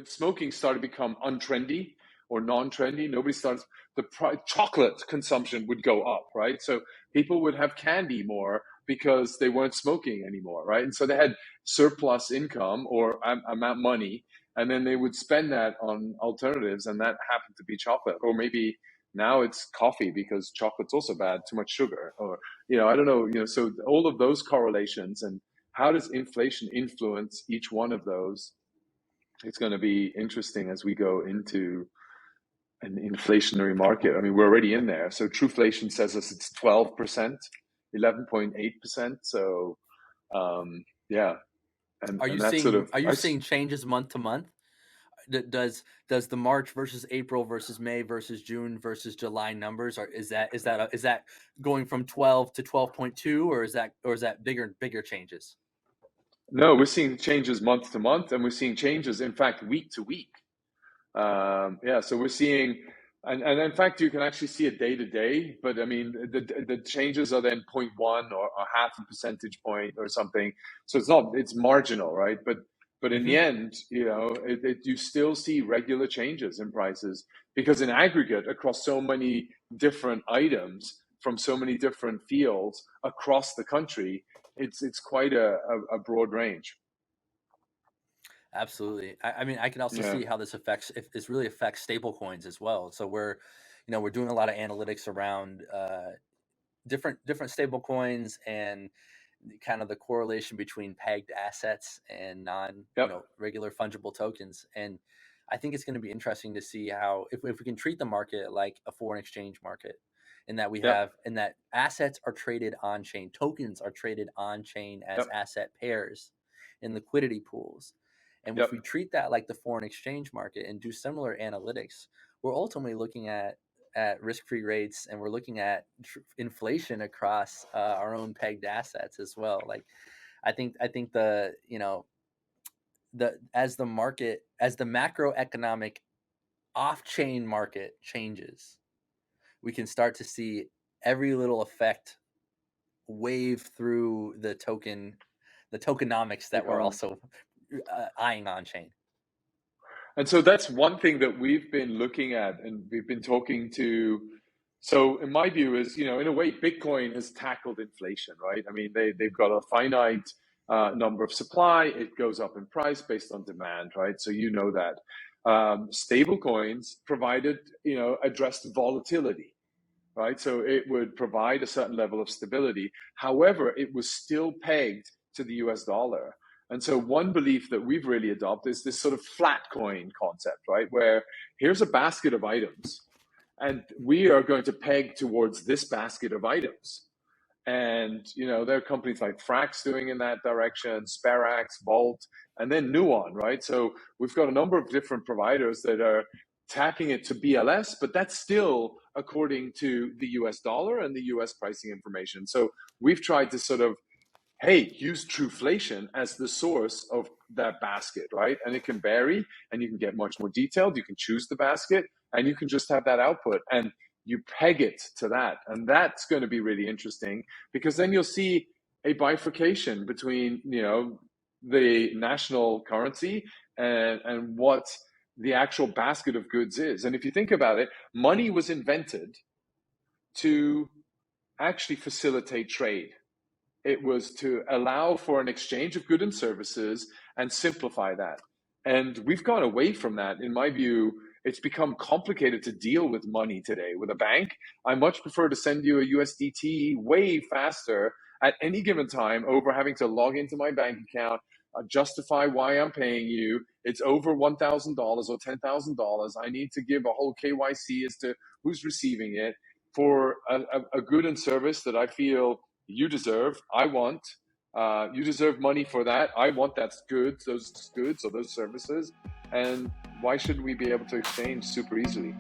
when smoking started to become untrendy or non-trendy, chocolate consumption would go up, right? So people would have candy more because they weren't smoking anymore, right? And so they had surplus income or amount money, and then they would spend that on alternatives, and that happened to be chocolate. Or maybe now it's coffee because chocolate's also bad, too much sugar, or I don't know, so all of those correlations, and how does inflation influence each one of those? It's going to be interesting as we go into an inflationary market. I mean, we're already in there. So Trueflation says us it's 12%, 11.8%. So yeah. And Are you that's seeing changes month to month? Does the March versus April versus May versus June versus July numbers, or is that going from 12 to 12.2, or is that bigger changes? No, we're seeing changes month to month, and we're seeing changes, in fact, week to week. So we're seeing, and in fact, you can actually see it day to day. But I mean, the changes are then 0.1 or half a percentage point or something. So it's marginal, right? But in the end, you still see regular changes in prices, because in aggregate across so many different items from so many different fields across the country, it's quite a broad range. Absolutely. I mean, I can also see how this really affects stable coins as well. So we're doing a lot of analytics around different stable coins and kind of the correlation between pegged assets and regular fungible tokens. And I think it's going to be interesting to see how, if we can treat the market like a foreign exchange market, in that that assets are traded on chain, tokens are traded on chain as asset pairs in liquidity pools. And if we treat that like the foreign exchange market and do similar analytics, we're ultimately looking at risk-free rates, and we're looking at inflation across our own pegged assets as well. Like, I think as the macroeconomic off-chain market changes, we can start to see every little effect wave through the tokenomics that we're also eyeing on chain. And so that's one thing that we've been looking at, and we've been talking to. So in my view is, in a way, Bitcoin has tackled inflation, right? I mean, they've got a finite number of supply. It goes up in price based on demand, right? So that. Stable coins addressed volatility, right? So it would provide a certain level of stability. However, it was still pegged to the US dollar. And so one belief that we've really adopted is this sort of flat coin concept, right? Where here's a basket of items, and we are going to peg towards this basket of items. And, there are companies like Frax doing in that direction, Sperax, Volt, and then Nuon, right? So we've got a number of different providers that are tacking it to BLS, but that's still according to the US dollar and the US pricing information. So we've tried to sort of, use Trueflation as the source of that basket, right? And it can vary, and you can get much more detailed. You can choose the basket, and you can just have that output, and you peg it to that. And that's going to be really interesting, because then you'll see a bifurcation between, the national currency and what the actual basket of goods is. And if you think about it, money was invented to actually facilitate trade. It was to allow for an exchange of goods and services and simplify that. And we've gone away from that. In my view, it's become complicated to deal with money today. With a bank, I much prefer to send you a USDT way faster at any given time over having to log into my bank account, justify why I'm paying you. It's over $1,000 or $10,000. I need to give a whole KYC as to who's receiving it for a good and service that I feel you deserve. I want. You deserve money for that. I want those goods or those services. And why shouldn't we be able to exchange super easily?